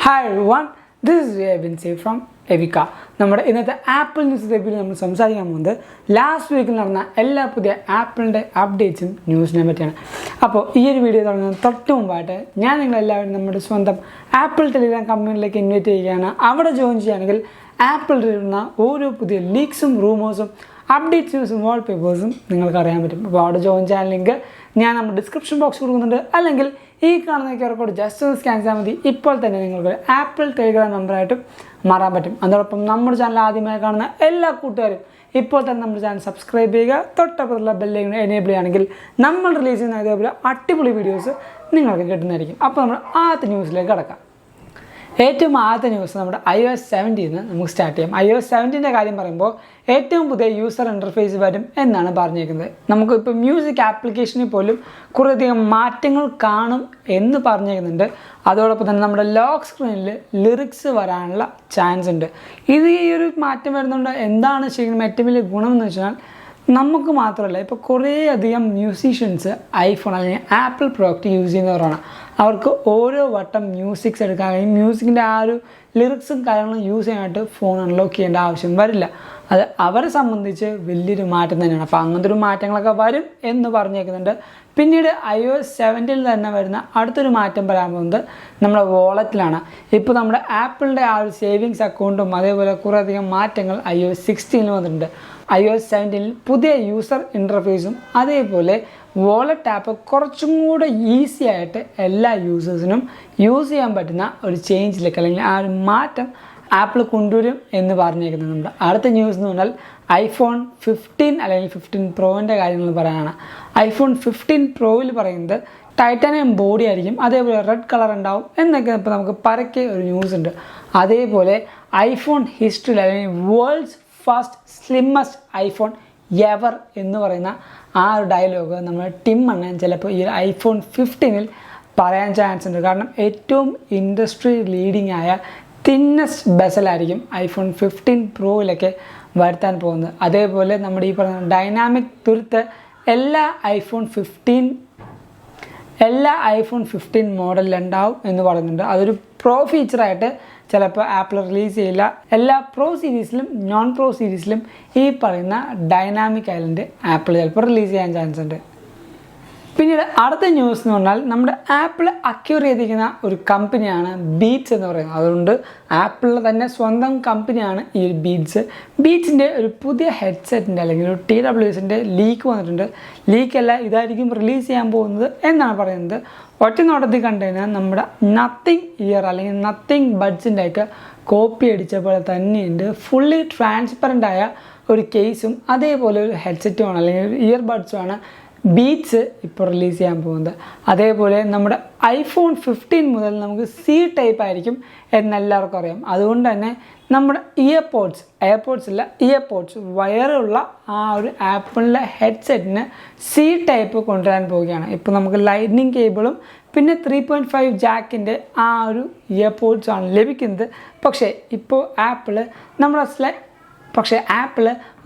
Hi everyone, this is Abin from Evika. നമ്മുടെ ഇന്നത്തെ apple news റിവ്യൂവിൽ നമ്മൾ സംസാരിക്കാൻ പോകുന്നത് ലാസ്റ്റ് വീക്കിൽ നടന്ന എല്ലാ പുതിയ ആപ്പിളിൻ്റെ അപ്ഡേറ്റ്സും ന്യൂസിനെ പറ്റിയാണ്. അപ്പോൾ ഈ ഒരു വീഡിയോ തുടങ്ങുന്നത് തൊട്ട് മുമ്പായിട്ട് ഞാൻ നിങ്ങളെല്ലാവരും നമ്മുടെ സ്വന്തം ആപ്പിൾ ടെലിഗ്രാം കമ്പനിയിലേക്ക് ഇൻവൈറ്റ് ചെയ്യുകയാണ്. അവിടെ ജോയിൻ ചെയ്യുകയാണെങ്കിൽ ആപ്പിൾ വരുന്ന ഓരോ പുതിയ ലീക്സും റൂമേഴ്സും അപ്ഡേറ്റ്സ് ന്യൂസും വാൾപേപ്പേഴ്സും നിങ്ങൾക്ക് അറിയാൻ പറ്റും. അപ്പോൾ അവിടെ ജോയിൻ ചെയ്യാൻ ലിങ്ക് ഞാൻ നമ്മുടെ ഡിസ്ക്രിപ്ഷൻ ബോക്സ് കൊടുക്കുന്നുണ്ട്. അല്ലെങ്കിൽ ഈ കാണുന്ന QR കോഡ് ജസ്റ്റ് ഒന്ന് സ്കാൻ ചെയ്താൽ മതി. ഇപ്പോൾ തന്നെ നിങ്ങൾക്ക് ആപ്പിൾ ടെലിഗ്രാം മെമ്പറായിട്ടും മാറാൻ പറ്റും. അതോടൊപ്പം നമ്മുടെ ചാനൽ ആദ്യമായി കാണുന്ന എല്ലാ കൂട്ടുകാരും ഇപ്പോൾ തന്നെ നമ്മുടെ ചാനൽ സബ്സ്ക്രൈബ് ചെയ്യുക. തൊട്ടപ്പുറത്തുള്ള ബെല്ലൈക്കൺ എനേബിൾ ചെയ്യുകയാണെങ്കിൽ നമ്മൾ റിലീസ് ചെയ്യുന്ന ഇതേപോലെ അടിപൊളി വീഡിയോസ് നിങ്ങൾക്ക് കിട്ടുന്നതായിരിക്കും. അപ്പോൾ നമ്മൾ ആദ്യത്തെ ന്യൂസിലേക്ക് കടക്കാം. ഏറ്റവും ആദ്യത്തെ ന്യൂസ് നമ്മുടെ iOS 17 നമുക്ക് സ്റ്റാർട്ട് ചെയ്യാം. iOS 17 കാര്യം പറയുമ്പോൾ ഏറ്റവും പുതിയ യൂസർ ഇൻ്റർഫേസ് വരും എന്നാണ് പറഞ്ഞേക്കുന്നത്. നമുക്കിപ്പോൾ മ്യൂസിക് ആപ്ലിക്കേഷനിൽ പോലും കുറേയധികം മാറ്റങ്ങൾ കാണും എന്ന് പറഞ്ഞേക്കുന്നുണ്ട്. അതോടൊപ്പം തന്നെ നമ്മുടെ ലോക്ക് സ്ക്രീനിൽ ലിറിക്സ് വരാനുള്ള ചാൻസ് ഉണ്ട്. ഇത് ഈ ഒരു മാറ്റം വരുന്നുണ്ട്. എന്താണ് ശരിക്കും ഏറ്റവും വലിയ ഗുണമെന്ന് വെച്ചാൽ നമുക്ക് മാത്രമല്ല, ഇപ്പോൾ കുറേയധികം മ്യൂസീഷ്യൻസ് ഐഫോൺ അല്ലെങ്കിൽ ആപ്പിൾ പ്രോഡക്റ്റ് യൂസ് ചെയ്യുന്നവരാണ്. അവർക്ക് ഓരോ വട്ടം മ്യൂസിക്സ് എടുക്കാൻ കഴിയും. മ്യൂസിക്കിൻ്റെ ആ ഒരു ലിറിക്സും കാര്യങ്ങളും യൂസ് ചെയ്യാനായിട്ട് ഫോൺ അൺലോക്ക് ചെയ്യേണ്ട ആവശ്യം വരില്ല. അത് അവരെ സംബന്ധിച്ച് വലിയൊരു മാറ്റം തന്നെയാണ്. അപ്പോൾ അങ്ങനത്തെ ഒരു മാറ്റങ്ങളൊക്കെ വരും എന്ന് പറഞ്ഞേക്കുന്നുണ്ട്. പിന്നീട് iOS 17 തന്നെ വരുന്ന അടുത്തൊരു മാറ്റം വരാൻ പോകുന്നത് നമ്മുടെ വാളറ്റിലാണ്. ഇപ്പോൾ നമ്മുടെ ആപ്പിളിൻ്റെ ആ ഒരു സേവിങ്സ് അക്കൗണ്ടും അതേപോലെ കുറേയധികം മാറ്റങ്ങൾ iOS 16 വന്നിട്ടുണ്ട്. iOS 17 പുതിയ യൂസർ ഇൻ്റർഫേസും അതേപോലെ വാലറ്റ് ആപ്പ് കുറച്ചും കൂടെ ഈസി ആയിട്ട് എല്ലാ യൂസേഴ്സിനും യൂസ് ചെയ്യാൻ പറ്റുന്ന ഒരു ചേഞ്ചിലേക്ക് അല്ലെങ്കിൽ ആ ഒരു മാറ്റം ആപ്പിൾ കൊണ്ടുവരും എന്ന് പറഞ്ഞേക്കുന്നുണ്ട്. അടുത്ത ന്യൂസ് എന്ന് പറഞ്ഞാൽ iPhone 15 അല്ലെങ്കിൽ 15 പ്രോൻ്റെ കാര്യങ്ങൾ പറയാനാണ്. iPhone 15 പ്രോയിൽ പറയുന്നത് ടൈറ്റാനിയം ബോഡി ആയിരിക്കും, അതേപോലെ റെഡ് കളർ ഉണ്ടാവും എന്നൊക്കെ ഇപ്പോൾ നമുക്ക് പരക്കെ ഒരു ന്യൂസ് ഉണ്ട്. അതേപോലെ ഐഫോൺ ഹിസ്റ്ററിയിൽ അല്ലെങ്കിൽ world's first slimmest iPhone ever എന്ന് പറയുന്ന ആ ഒരു ഡയലോഗ് നമ്മൾ ടിം അണ്ണൻ ചിലപ്പോൾ ഈ iPhone 15 പറയാൻ ചാൻസ് ഉണ്ട്. കാരണം ഏറ്റവും ഇൻഡസ്ട്രി ലീഡിങ് ആയ തിന്നസ്റ്റ് ബെസലായിരിക്കും iPhone 15 പ്രോയിലൊക്കെ വരുത്താൻ പോകുന്നത്. അതേപോലെ നമ്മുടെ ഈ പറയുന്ന ഡൈനാമിക് തുരുത്ത് എല്ലാ iPhone 15 മോഡലിലുണ്ടാവും എന്ന് പറയുന്നുണ്ട്. അതൊരു പ്രോ ഫീച്ചറായിട്ട് ചിലപ്പോൾ ആപ്പിൾ റിലീസ് ചെയ്യില്ല. എല്ലാ പ്രോ സീരീസിലും നോൺ പ്രോ സീരീസിലും ഈ പറയുന്ന ഡൈനാമിക് ഐലൻഡ് ആപ്പിൾ ചിലപ്പോൾ റിലീസ് ചെയ്യാൻ ചാൻസ് ഉണ്ട്. പിന്നീട് അടുത്ത ന്യൂസ് എന്ന് പറഞ്ഞാൽ നമ്മുടെ ആപ്പിൾ അക്യൂർ ചെയ്തിരിക്കുന്ന ഒരു കമ്പനിയാണ് ബീറ്റ്സ് എന്ന് പറയുന്നത്. അതുകൊണ്ട് ആപ്പിളിൻ്റെ തന്നെ സ്വന്തം കമ്പനിയാണ് ഈ ഒരു ബീറ്റ്സിൻ്റെ ഒരു പുതിയ ഹെഡ്സെറ്റിൻ്റെ അല്ലെങ്കിൽ ഒരു TWSൻ്റെ ലീക്ക് വന്നിട്ടുണ്ട്. ലീക്കല്ല, ഇതായിരിക്കും റിലീസ് ചെയ്യാൻ പോകുന്നത് എന്നാണ് പറയുന്നത്. ഒറ്റ നോട്ടത്തിൽ കണ്ടു കഴിഞ്ഞാൽ നമ്മുടെ നത്തിങ് ഇയർ അല്ലെങ്കിൽ നത്തിങ് ബഡ്സിൻ്റെ ഒക്കെ കോപ്പി അടിച്ച പോലെ തന്നെയുണ്ട്. ഫുള്ളി ട്രാൻസ്പെറൻ്റ് ആയ ഒരു കേസും അതേപോലെ ഒരു ഹെഡ്സെറ്റുമാണ് അല്ലെങ്കിൽ ഒരു ഇയർ ബഡ്സുമാണ് ബീറ്റ്സ് ഇപ്പോൾ റിലീസ് ചെയ്യാൻ പോകുന്നത്. അതേപോലെ നമ്മുടെ iPhone 15 മുതൽ നമുക്ക് C ടൈപ്പ് ആയിരിക്കും എന്നെല്ലാവർക്കും അറിയാം. അതുകൊണ്ട് തന്നെ നമ്മുടെ ഇയർപോഡ്സ് വയറുള്ള ആ ഒരു ആപ്പിളിൻ്റെ ഹെഡ്സെറ്റിന് C ടൈപ്പ് കൊണ്ടുവരാൻ പോവുകയാണ്. ഇപ്പോൾ നമുക്ക് ലൈറ്റ്നിങ് കേബിളും പിന്നെ 3.5 ജാക്കിൻ്റെ ആ ഒരു ഇയർപോഡ്സാണ് ലഭിക്കുന്നത്. പക്ഷേ ഇപ്പോൾ ആപ്പിൾ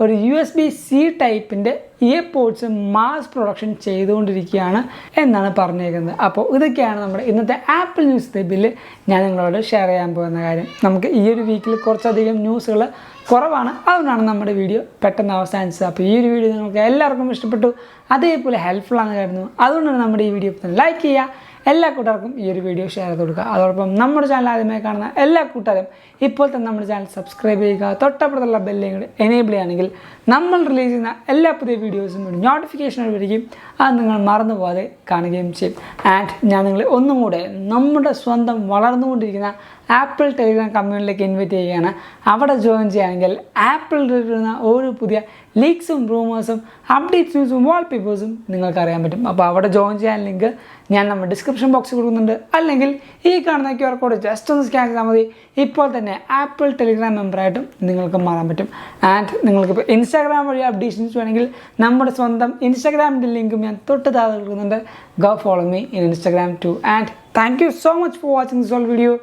ഒരു USB-C ടൈപ്പിൻ്റെ ഇയർപോഡ്സ് മാസ് പ്രൊഡക്ഷൻ ചെയ്തുകൊണ്ടിരിക്കുകയാണ് എന്നാണ് പറഞ്ഞേക്കുന്നത്. അപ്പോൾ ഇതൊക്കെയാണ് നമ്മുടെ ഇന്നത്തെ ആപ്പിൾ ന്യൂസ് റിവ്യൂവിൽ ഞാൻ നിങ്ങളോട് ഷെയർ ചെയ്യാൻ പോകുന്ന കാര്യം. നമുക്ക് ഈ ഒരു വീക്കിൽ കുറച്ചധികം ന്യൂസുകൾ കുറവാണ്, അതുകൊണ്ടാണ് നമ്മുടെ വീഡിയോ പെട്ടെന്ന് അവസാനിച്ചത്. അപ്പോൾ ഈ ഒരു വീഡിയോ നിങ്ങൾക്ക് എല്ലാവർക്കും ഇഷ്ടപ്പെട്ടു, അതേപോലെ ഹെൽപ്ഫുൾ ആണെന്ന് കരുതുന്നു. അതുകൊണ്ടാണ് നമ്മുടെ ഈ വീഡിയോ ലൈക്ക് ചെയ്യുക, എല്ലാ കൂട്ടുകാർക്കും ഈ ഒരു വീഡിയോ ഷെയർ ചെയ്ത് കൊടുക്കുക. അതോടൊപ്പം നമ്മുടെ ചാനൽ ആദ്യമായി കാണുന്ന എല്ലാ കൂട്ടുകാരും ഇപ്പോൾ തന്നെ നമ്മുടെ ചാനൽ സബ്സ്ക്രൈബ് ചെയ്യുക. തൊട്ടപ്പുറത്തുള്ള ബെല്ലൈക്കൺ എനേബിൾ ചെയ്യുകയാണെങ്കിൽ നമ്മൾ റിലീസ് ചെയ്യുന്ന എല്ലാ പുതിയ വീഡിയോസും നോട്ടിഫിക്കേഷൻ വരികയും അത് നിങ്ങൾ മറന്നു പോകാതെ കാണുകയും ചെയ്യും. ആൻഡ് ഞാൻ നിങ്ങളെ ഒന്നും കൂടെ നമ്മുടെ സ്വന്തം വളർന്നുകൊണ്ടിരിക്കുന്ന ആപ്പിൾ ടെലിഗ്രാം കമ്മ്യൂണിറ്റിയിലേക്ക് ഇൻവൈറ്റ് ചെയ്യുകയാണ്. അവിടെ ജോയിൻ ചെയ്യുകയാണെങ്കിൽ ആപ്പിൾ വരുന്ന ഓരോ പുതിയ ലീക്സും റൂമേഴ്സും അപ്ഡേറ്റ്സ് ന്യൂസും വാൾപേപ്പേഴ്സും നിങ്ങൾക്ക് അറിയാൻ പറ്റും. അപ്പോൾ അവിടെ ജോയിൻ ചെയ്യാൻ ലിങ്ക് ഞാൻ നമ്മുടെ ഡിസ്ക്രിപ്ഷൻ ബോക്സിൽ കൊടുക്കുന്നുണ്ട്. അല്ലെങ്കിൽ ഈ കാണുന്ന QR കോഡ് ജസ്റ്റ് ഒന്ന് സ്കാൻ ചെയ്താൽ മതി. ഇപ്പോൾ തന്നെ ആപ്പിൾ ടെലിഗ്രാം മെമ്പറായിട്ടും നിങ്ങൾക്ക് മാറാൻ പറ്റും. ആൻഡ് നിങ്ങൾക്കിപ്പോൾ ഇൻസ്റ്റാഗ്രാം വഴി അപ്ഡേഷൻസ് വേണമെങ്കിൽ നമ്മുടെ സ്വന്തം ഇൻസ്റ്റാഗ്രാമിൻ്റെ ലിങ്കും ഞാൻ തൊട്ട് താഴെ കൊടുക്കുന്നുണ്ട്. Go follow me in Instagram too. And thank you so much for watching this whole video.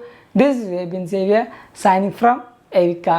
This is Abin Xavier signing from Evika.